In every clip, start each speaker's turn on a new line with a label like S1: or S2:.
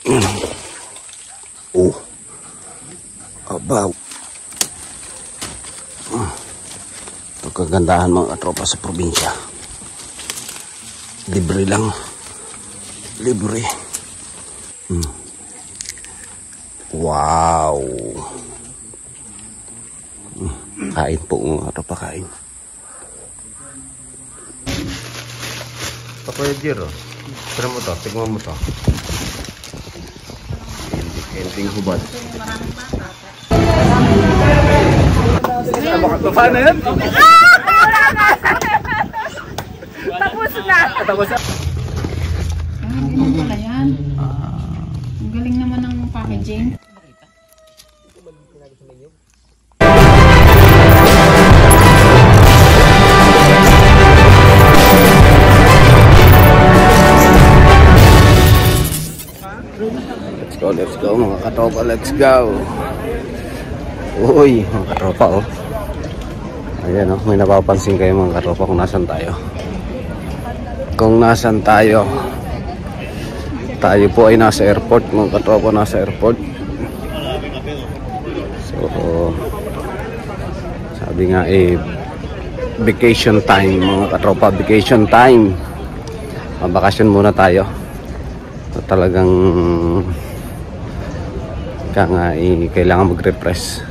S1: Oh. Abaw. Ito kagandahan mga katropa sa probinsya. Libre lang. Libre. Wow. Kain po mga katropa, kain.
S2: Pakuya Jiro, tira mo to, tignan mo to. Ending hubad. Paano yan?
S3: Tapos na.
S2: Tapos na.
S3: Ganun pala yan. Ang galing naman ng packaging.
S1: Let's go mga katropa, let's go. Uy, mga katropa oh. Ayan oh, may napapansin kayo mga katropa kung nasan tayo. Kung nasan tayo. Tayo po ay nasa airport mga katropa, nasa airport. So, sabi nga vacation time mga katropa, vacation time. Mabakasyon muna tayo. So, talagang kailangan mag-refresh.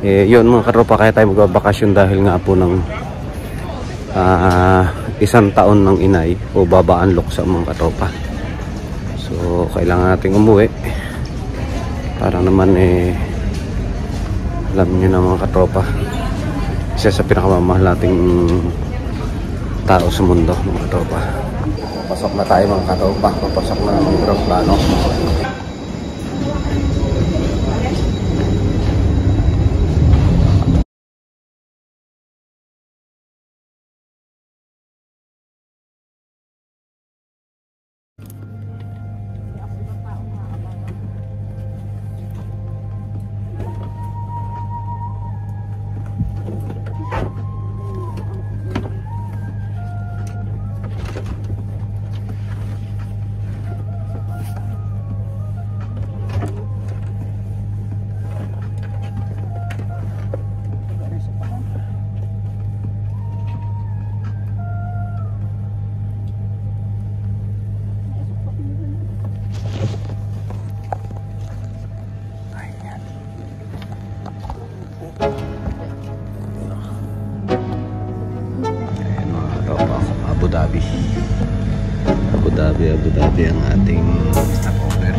S1: Yun mga katropa, kaya tayo magbabakasyon dahil nga po ng isang taon ng inay o babaan luksa mga katropa. So kailangan nating umuwi para naman alam nyo na mga katropa, isa sa pinakamamahal nating tao sa mundo mga katropa. Pasok na tayo mga katropa, papasok na ng aeroplano. Abu Dhabi ang ating stopover.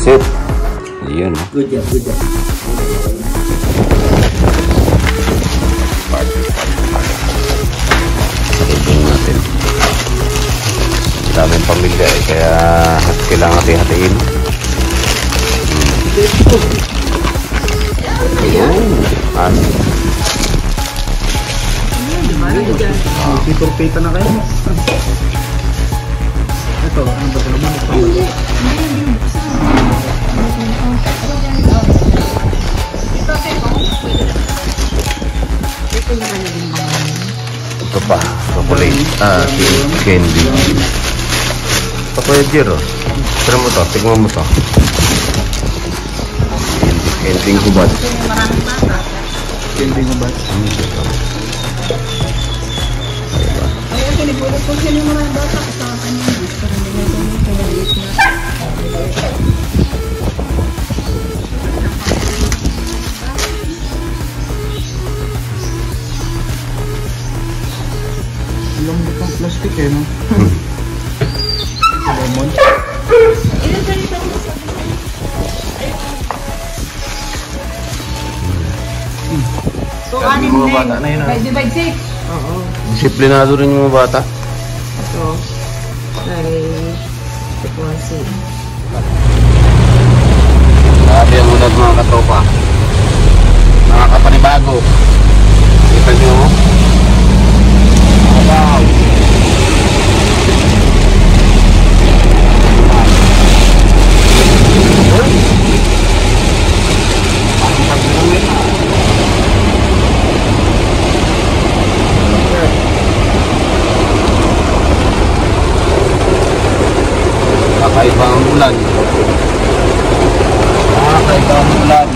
S1: Sit. Yun.
S4: Good job, good job.
S1: Salubong natin. Daming pamilya kaya kailangan hati-hatiin.
S4: Pipurpita na kayo. Ito, ano ba talaga?
S1: Ito pa, chocolate, candy. Pakuya Jiro, tira mo to, tignan mo to. Ending hubad.
S4: Ending hubad.
S3: Ay, pinipulot ko siya yung mga bata sa kanya. Para nila kami pinaliit na.
S4: Lambot ng plastic eh, no? Lemon.
S3: So, anim
S1: mga
S3: na
S1: bata na yun, ah.
S3: By divide 6. Oo.
S1: Disiplinado rin yung mga bata.
S3: So, like, frequency.
S1: Grabe ang ulan mga katropa. Nakakapanibago. Kita nyo. Wow. Kakaiba ang ulan. Kakaiba ang ulan.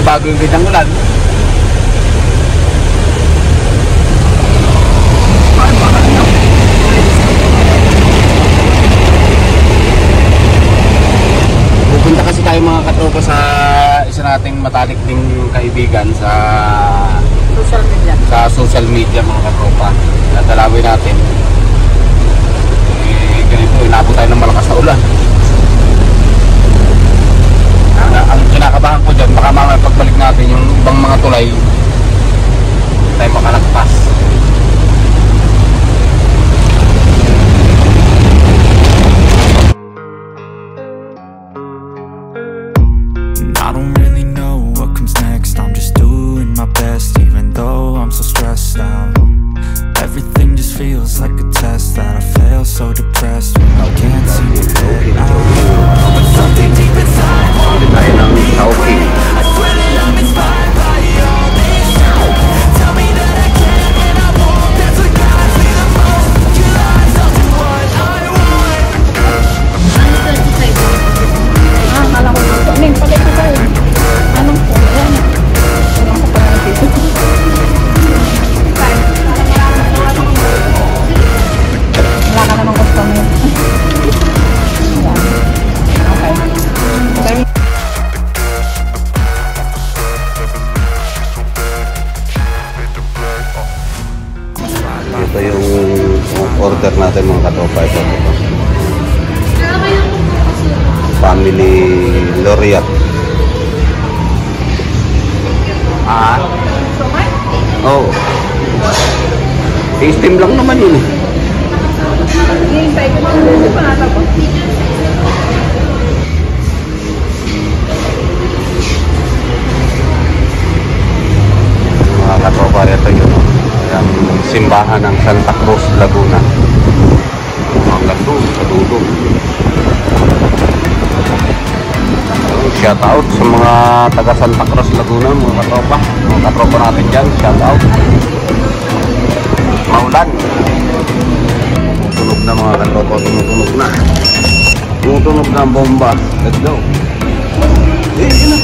S1: Bago yung ganyang ulan. Pupunta kasi tayo mga katropa sa isa nating matalik ding kaibigan sa
S3: Social media.
S1: social media mga katropa. Dadalawin natin. Ganito, inabot tayo ng malakas na ulan. Ang kinakabahan ko dyan, baka mamaya pagbalik natin yung ibang mga tulay tayo makalagpas.
S5: I don't really know what comes next. I'm just doing my best, even though I'm so stressed out. Everything just feels like a test that I fail, so depressed when I can't seem to get out. But something deep inside won't
S1: Tayo ng Tauking.
S5: I swear that I'm inspired by all this. Tell me that I can when I won't. That's what guides me the most. Your lies, I'll do what I want.
S3: Kala ko dito. Ning, palit ko tayo. Anong po? Ayan. Anong ko pala dito? Wala ka namang customer. Okay. Okay.
S1: Ito yung order natin mga katropa. Ito. Family Laureate. Oh. Steam lang naman yun.
S3: Hihintay ko na. Hindi pa natapos.
S1: Mga katropa, ito yun. Ang simbahan ng Santa Cruz, Laguna. Hanggang doon, sa dulo. Shout out sa mga taga Santa Cruz, Laguna, mga katropa. Mga katropa natin dyan, shout out. Maulan. Tumutunog na mga katropa, tumutunog na. Tumutunog na ang bomba. Let's go. Yun na.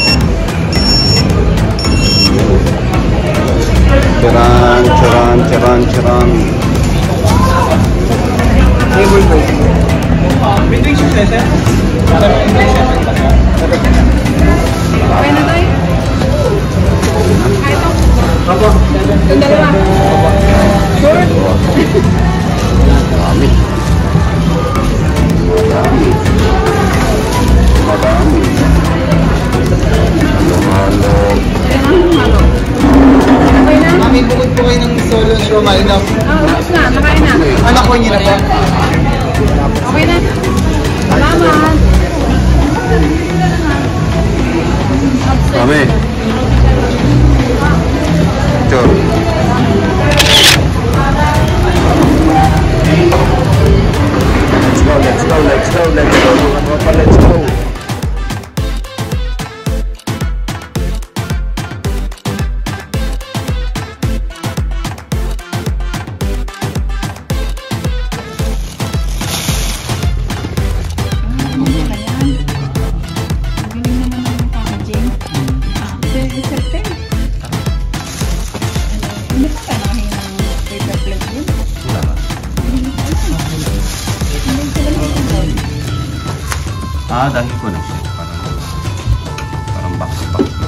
S1: Charan, charan, charan, charan.
S3: Okay na tayo? Ito. Yung dalawa. Sure?
S1: Madami. Madami. Madami. Halo.
S3: Halo. Okay na?
S4: Mami, bukod po kayo ng solo show, mainap.
S3: Tapos na. Nakain na.
S4: Anak ko niyo na po.
S3: Okay na. Salamat.
S1: Ah, dahil ko na siya. Parang box-box na.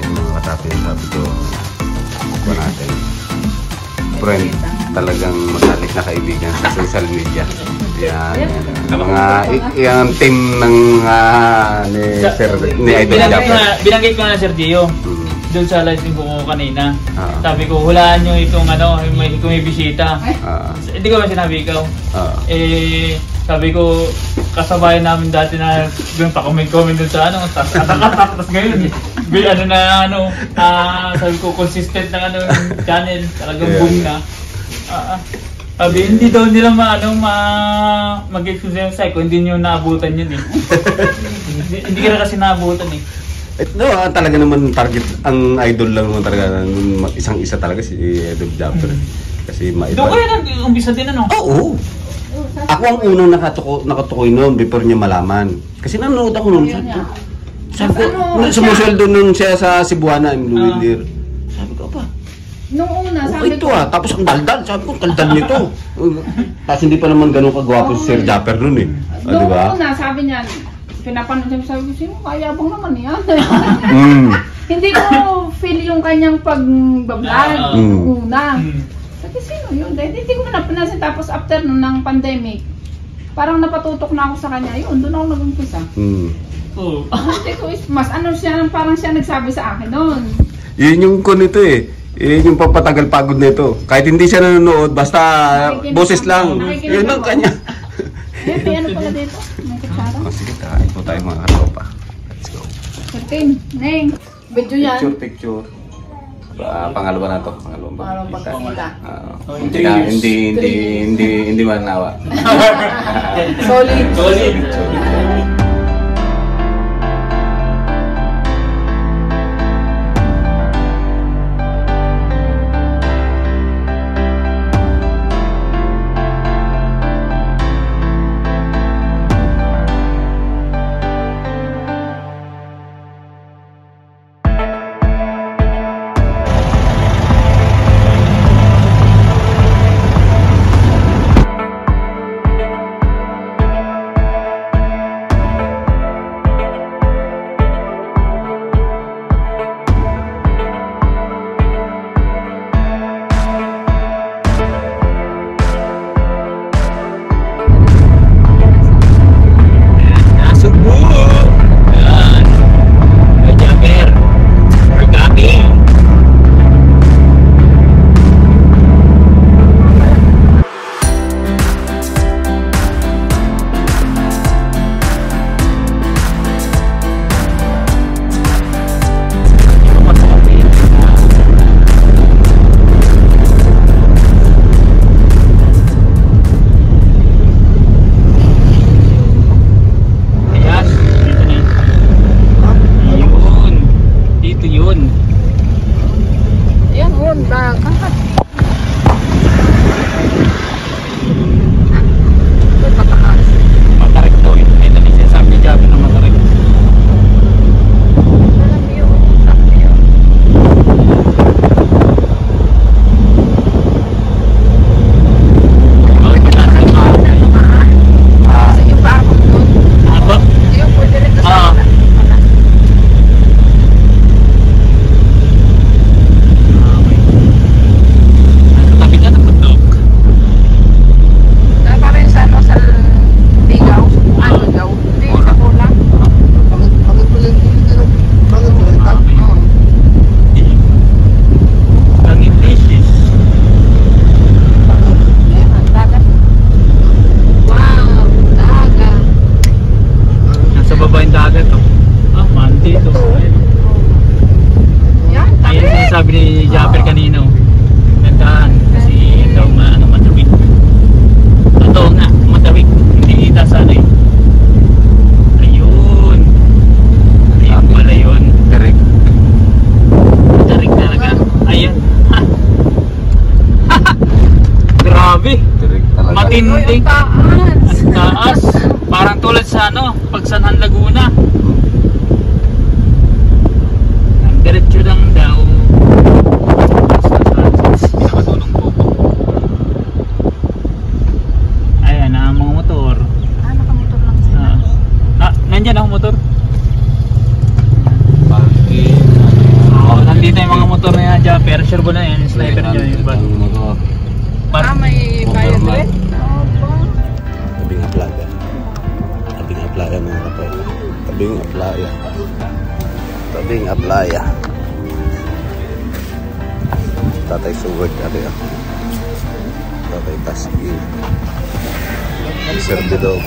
S1: Yan mga katapin, sabi ko natin. Friend, talagang masalik na kaibigan sa social media. Yan. Yung team ng ni Idol Japper.
S6: Binanggit ko na Sir Gio. Doon sa live ko kanina. Sabi ko, hulaan nyo itong kung may bisita. Hindi ko man sinabi ikaw. Sabi ko, kasabayan namin dati na doon pa comment doon sa tapos ngayon, sabi ko, consistent ng channel, talagang boom na. Sabi, hindi daw nila mag-excuse yung psycho, hindi nyo naabutan yun eh. Hindi ka na kasi naabutan eh.
S1: No, talaga naman target, ang idol lang naman talaga, isang-isa talaga si Idol Japper. Kasi maiba.
S6: Doon kayo nag-umpisa din
S1: Oo. Ako ang unang nakatukoy noon before niya malaman. Kasi nanonood ako noon. Sabi ko, sumusweldo noon siya sa Cebuana, Luwilir. Sabi ko, pa.
S3: Nung una, sabi
S1: ito tapos ang daldal. Sabi ko, daldal nito. Tapos hindi pa naman ganun kagwapo si Sir Japper noon eh.
S3: Nung una, sabi niya, pinapanood niya, sabi ko, sino kayabang naman yan? Hindi ko feel yung kanyang pag-vlog una. Sabi, sino yun? Hindi ko na napansin. Tapos after nun ng pandemic, parang napatutok na ako sa kanya. Yun, doon ako nag-umpisa. Hindi ko, mas siya, parang siya nagsabi sa akin noon.
S1: Yun yung nito eh. Yun yung papatagal pagod nito. Kahit hindi siya nanonood, basta boses lang. Yun ang kanya.
S3: May ano pala dito? May kutsara?
S1: Sige, kain po tayo mga katropa. Let's go.
S3: Certain. Neng, video yan.
S1: Picture. Pangalawa na to.
S3: Pangalawang pagkakita.
S1: Hindi manawa.
S3: Solid.
S6: matinding taas. Parang tulad sa Pagsanhan Laguna. Diretso lang daw. niya yung bus.
S3: May bayad rin?
S1: Tabing Aplaya. Tabing Aplaya mga katropa. Tabing Aplaya. Tabing Aplaya. Tatay Sugod kari ah. Tatay Tasking. Servidor.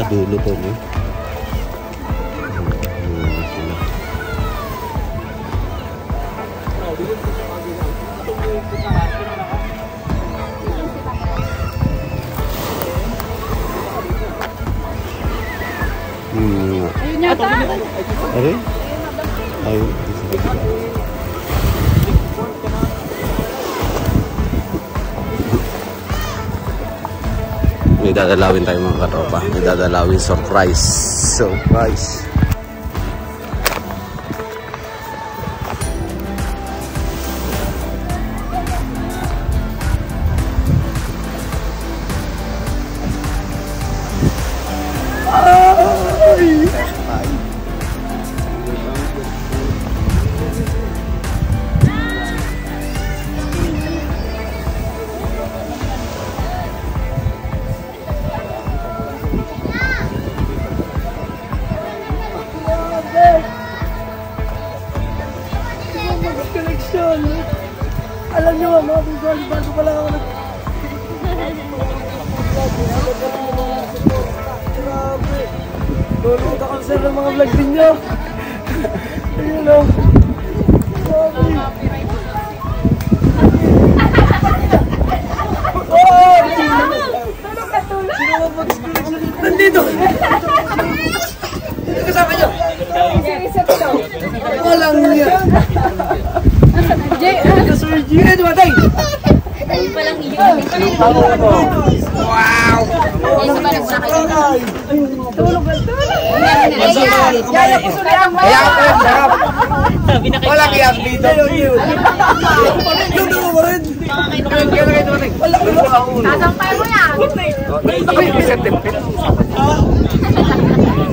S1: Dulo to mo.
S3: Ayun yata.
S1: Are? Ayun. May dadalawin tayo mga katropa. May dadalawin surprise. Surprise.
S4: Alam nyo mga bigol, bago pala ako Grabe. Lulong ka-concern ng mga vlog din nyo. Ayun o. Nandito! Kasama nyo! Walang niya! Sir G! Ano dumatay?
S7: Ayun palang iyon.
S4: Wow!
S3: Tulog na tulog.
S7: Yaya ko sulang mo.
S4: Kaya ako yung sarap! Wala kaya dito! Yung dalawa mo rin! Wala ko yung
S7: Tasampay mo yan.
S4: Ako yung isang tempit!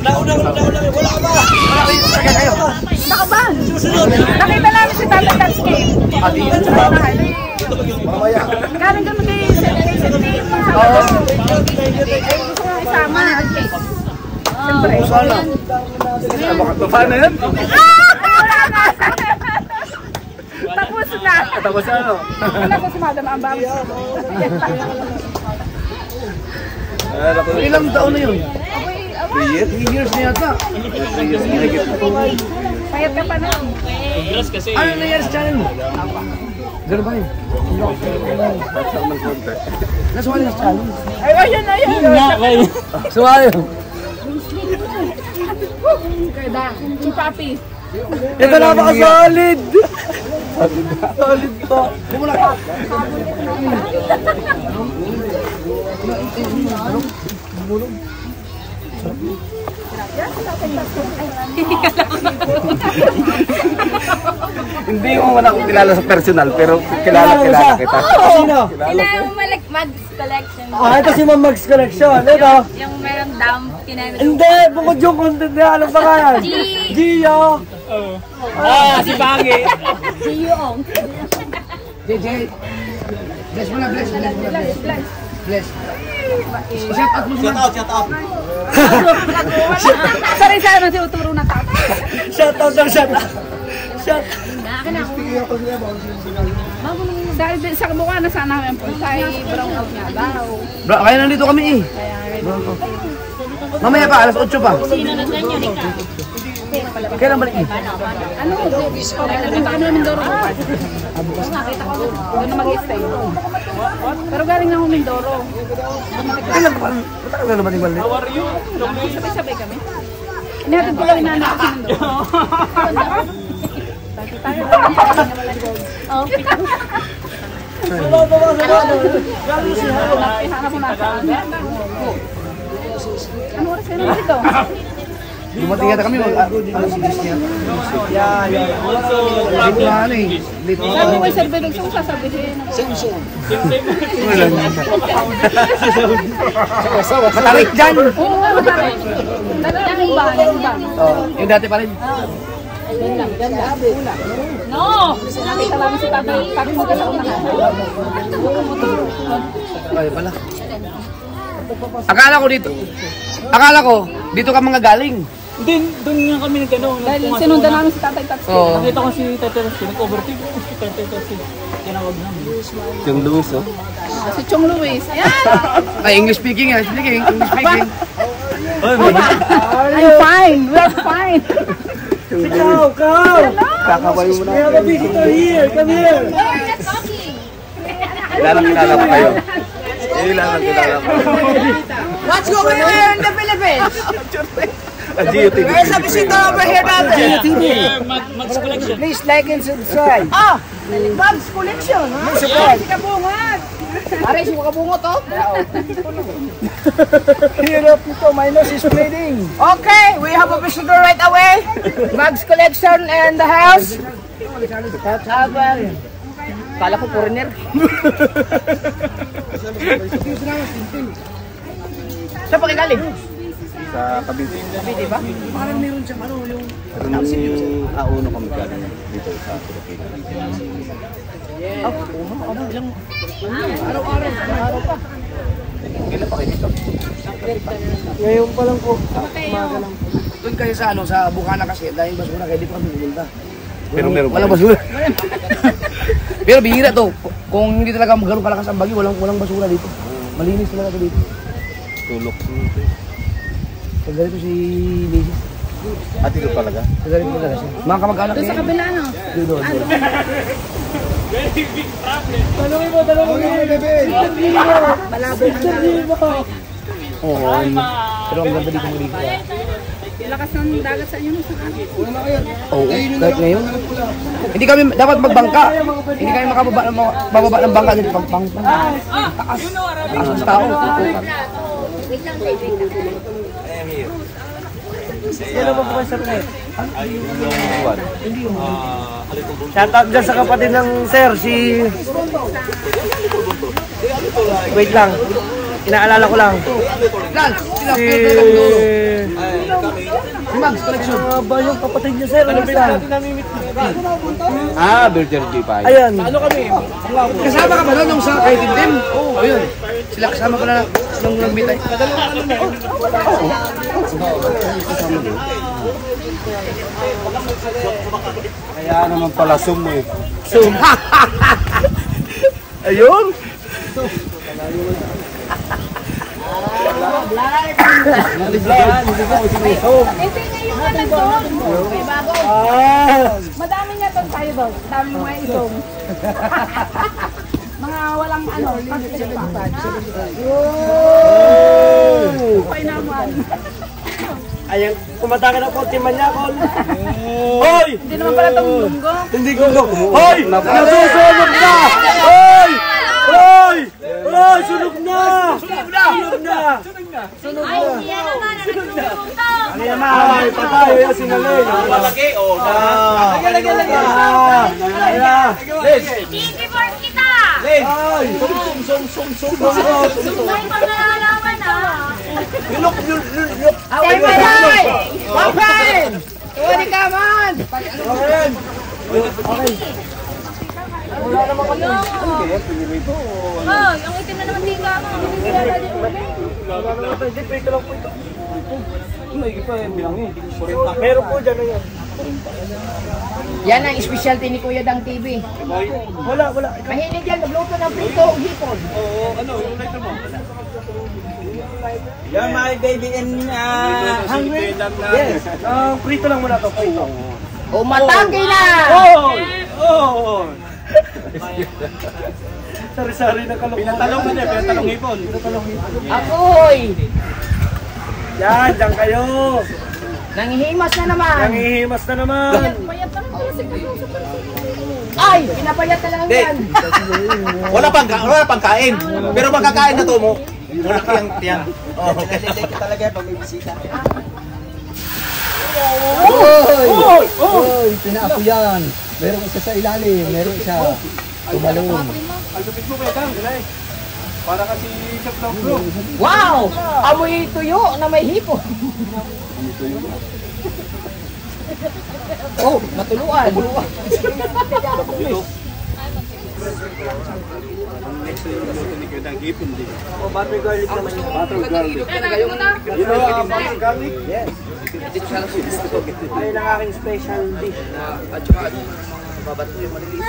S4: Wala ka ba? Wala kayo!
S3: Nakaban. Nakita namin si Tata Tatsuki.
S4: Mamaya!
S3: Galing kami kay Senti. Oo. Gusto ko isama. Siyempre.
S4: Sana! Paano yan?
S3: Tapos na.
S4: Tapos ano?
S3: Wala ko si Madam Ambam.
S4: Ilang taon na yun? 3 years na yata.
S3: Payat ka pa na.
S6: Congrats kasi.
S4: Ano nangyari sa channel mo? Gano'n ba yun? Nasumali sa channel?
S3: Ay, ayun, ayun.
S6: Yun nga, kayo.
S4: Sumali!
S3: Kaya, si Papi.
S4: Ito napaka-solid! Solid to! Bumula ka!
S1: Hindi mo man ako kilala sa personal, pero kilala kita.
S4: Sino?
S7: Kailangan mo Mags Collection.
S4: Ito si Ma'am Mags Collection. Ito.
S7: Yung merong dump, kinain mo.
S4: Hindi! Bukod yung content niya. Anong pangalan? Gio!
S6: Si Bangi.
S7: Giyong.
S4: JJ! Bless mo na, bless. Bless. Shout out mo naman. Shout out.
S3: Sorry sa ano, si Uturo na tao.
S4: Shout out daw, shout out. Shout
S7: Akin ako.
S3: Dahil sa mukha na sana namin po, sa brown out niya daw.
S4: Bro, kaya nandito kami eh. Mamaya pa, alas 8 pa.
S7: Sino na ganyan, ikaw?
S4: Kailan balik eh?
S3: Ano namin Mindoro ko pa. Nakita ko doon na mag-stay. Pero galing na Mindoro.
S4: Kailan pa? Matagal na naman yung balik.
S3: Sabay-sabay kami. Inihatid ko lang inaanak ko si Mindoro. Tayo
S7: Oh,
S3: hanap mo na saan. Ano oras ka naman dito?
S4: Dumating yata kami, mag-alas 10 niya. Dito na ano eh. Dito na
S3: Sabi ko Sir Belog, saan sasabihin?
S4: Matarik dyan!
S3: Oo nga, matarik. Yung ban.
S4: Yung dati pa rin.
S7: No!
S3: Nakita lang si tatay. Sabi mo ka sa unahan.
S4: Ay, pala. Akala ko dito ka mga galing.
S6: Din, doon nga kami nagkano.
S3: Dahil sinundan namin si tatay Tatsi.
S4: Oo.
S6: Nakita ko si Tatay Tatsi, nag-overtake ko si Tatay Tatsi. Tinawag namin.
S1: Yung Luis, oh.
S3: Si Chong Luis. Ayan!
S4: Ay, English speaking.
S3: I'm fine. We're fine.
S1: Kakaway mo na.
S7: We're not talking.
S1: Kilala pa kayo. Kilala pa.
S4: What's going on in the Philippines?
S1: Where's
S4: the visitor over here natin?
S6: Max Collection.
S4: Please like and subscribe. Mags Collection. Subscribe. Si Kabungat. Pare, si Kabungot, oh. Here up ito, my nose is bleeding. Okay, we have a visitor right away. Mags Collection and the house. Kala ko foreigner. Saan pa kigaling?
S1: Sa Cavite.
S4: Cavite ba? Parang meron siyang ano yung...
S1: Pero nung auno kami galing dito sa Pilipinas.
S4: Araw-araw pa.
S1: Kailan pa kayo dito?
S4: Ngayon pa lang po. Umaga lang po. Doon kasi sa sa Bukana kasi dahil basura kaya dito kami pumunta.
S1: Pero meron
S4: Walang basura. Pero bihira to. Kung hindi talaga magkaroon kalakas ang bagyo, walang basura dito. Malinis talaga dito.
S1: Tulok.
S4: Pag ganito si Lizzie.
S1: At dito talaga?
S4: Pag ganito talaga siya. Mga kamag-anak
S3: Doon
S4: niya.
S3: sa kabila, no?
S4: Doon.
S6: Talungin mo, bebe.
S3: Malabo na.
S4: Oo. Pero ang ganda dito muli ko.
S3: Lakas ng dagat sa inyo.
S4: Oo, kahit ngayon. Hindi kami dapat magbangka. Hindi kami makababa ng bangka dito. Taas. Taas ng tao.
S8: Yan naman po kayo sa Runet. Shoutout dyan sa kapatid ng sir, si... Wait lang. Inaalala ko lang. Si...
S4: Mags Collection.
S8: Ba yung kapatid niya sir? Ano ba
S1: Virgin G pa.
S8: Ayan.
S4: Kasama ka ba doon nung sa creative team? Oo, ayun. Sila kasama ko na nung nag-meet tayo.
S1: Kaya naman pala Zoom eh.
S4: Zoom. Ayun.
S3: Hindi ngayon nga nag-doon. May bago. Madami nga doon tayo doon. Dami mga isong. Mga walang ano. Upay naman.
S8: Ayan, kumata ka na po, Timanyakon. Hoy!
S3: Hindi naman pala itong lunggo.
S8: Hindi gundo. Hoy! Nasusunog na! Hoy! Hoy! Hoy! Sunog na! Sunog na! Sunog na! Sunog na!
S7: Ay, siya naman, nagsusuto.
S8: Ano naman? Ay, patay! Ayan, sinalay. Malaki, oh. Lagyan. Liz!
S7: Ikiport kita.
S8: Liz! Ay! Sum!
S7: Ay, pag-nalalaman ah.
S8: Look!
S4: Away pa yan! Wapan! Tuwari ka man!
S8: Okay. Wala naman kami.
S7: Oh, yung itim na naman tika mo. Hindi sila na din ulit.
S8: Hindi, pwede lang po ito. Meron po dyan na yan.
S4: Yan ang specialty ni Kuya Dang TV.
S8: Wala.
S4: Mahilig yan, nagluto ng prito o hipon.
S8: Yan, my baby and hungry? Yes. Prito lang muna to, prito.
S4: Umatake na!
S8: Oh! Sari-sari na kalong. Pinatalong hipon.
S4: Akoy!
S8: Yan, dyan kayo.
S4: Nanghihimas na naman!
S8: Nangihimas na naman.
S3: Payat naman pala si Kuya sa pansin.
S4: Ay! Pinapayat na lang yan!
S2: Wala pang kain. Pero magkakain na to mo. Wala kang tiyan. Oh, talaga pag may bisita.
S4: Oy! Pinaapo yan! Meron isa sa ilalim, meron isa tumalong.
S8: Para kasi chef ng bro.
S4: Wow! Amoy tuyo na may hipon! Oh, matuluan.
S8: Oh, butter garlic naman yun. Butter garlic. You know butter garlic? Yes. Ayun ang aking special dish.
S4: At saka, babato yung maliliit.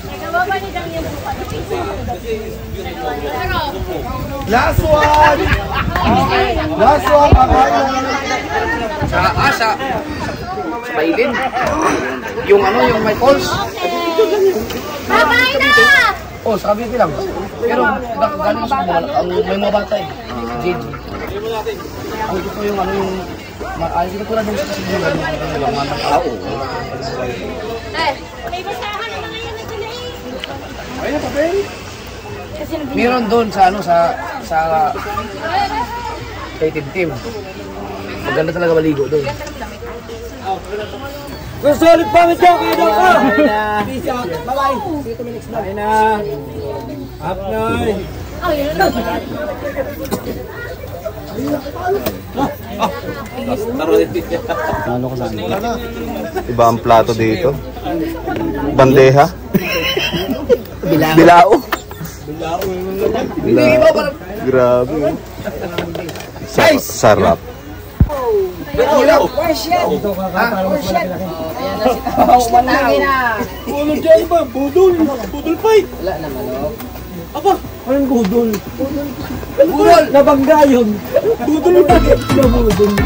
S7: Nagababalitan yung buka.
S8: Last one! Last one!
S4: Sa Bailin. Yung ano, yung may falls.
S7: Babay na!
S4: Oh, sa Cavite lang. Pero galing sa ang may mga bata eh. JG. Ang gusto yung ano yung ay dito ko lang sa siguro yung mga tao.
S7: May basahan na ngayon na sila eh.
S8: Ayun, papel.
S4: Meron doon sa ano sa Creative Team. Maganda talaga maligo doon.
S8: Gusto ulit pangit ka, kaya ka! Peace out. Bye-bye. See you to my next vlog. Ayun na. Up na.
S1: Ano ko saan? Iba ang plato dito. Bandeha. Bilao. Bilao. Grabe. Sarap.
S8: Budol dyan ba? Budol. Budol pa eh. Wala na manok. Aba, anong budol? Budol. Nabangga yun. Budol ba? Budol.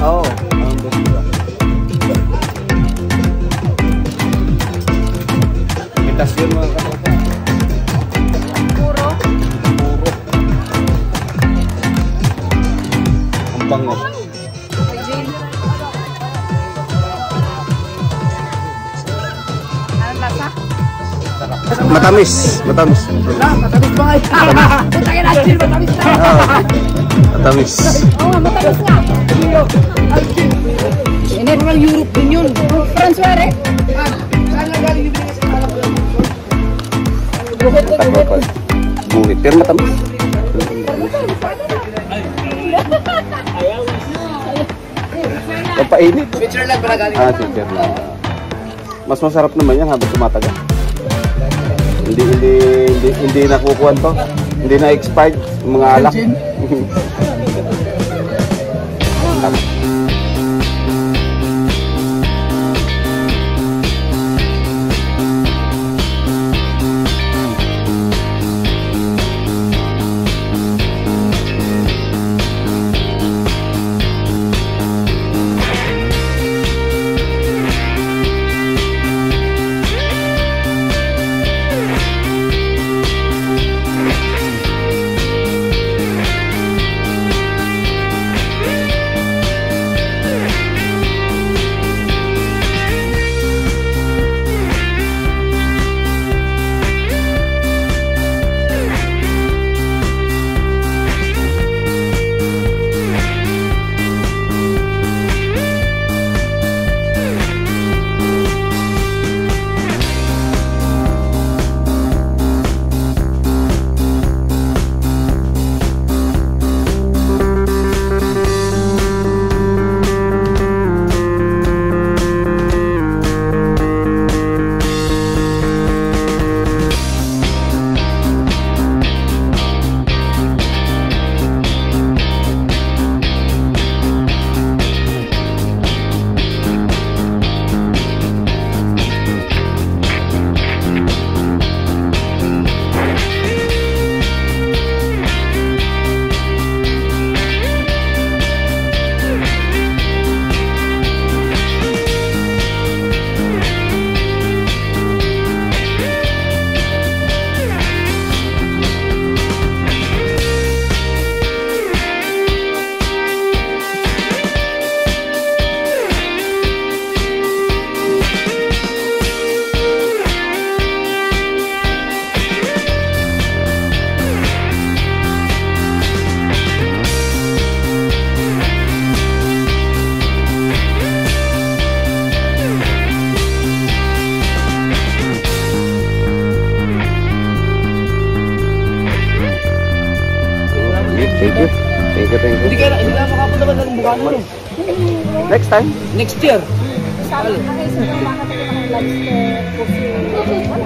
S1: Oo. Pitas yun mga katropa.
S3: Puro.
S1: Ang bango.
S3: Anong lasa?
S1: Matamis. Matamis.
S4: Matamis ba ngayon? Punta ka na, Jill, matamis na.
S1: Matamis.
S3: Oo, matamis nga.
S4: Hindi, parang Europe din yun.
S3: France ware.
S4: Saan na galing yung binigay sa anak ko?
S1: Buhit. Pero matamis. Papainit.
S4: Switzerland pala galing.
S1: Switzerland. Mas masarap naman yan habang tumatagal. Hindi nakukuhan to. Hindi na expired yung mga alak.
S4: mukha nyo.
S1: Next time.
S4: Next year.
S7: Sabi na kayo sa mga makatagin ng lobster, coffee.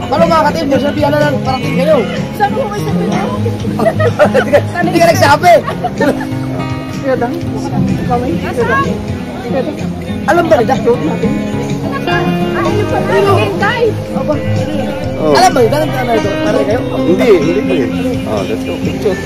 S4: Paano mga katim? Sabihan na lang, parating kayo.
S7: Sabi ko kayo sabi na.
S4: Hindi ka nagsabi. Alam ba nila?
S7: Ayaw pa natin, guys.
S1: Oh.
S4: Alam ba nila? Parating kayo?
S1: Hindi. Oh, let's go. Picture.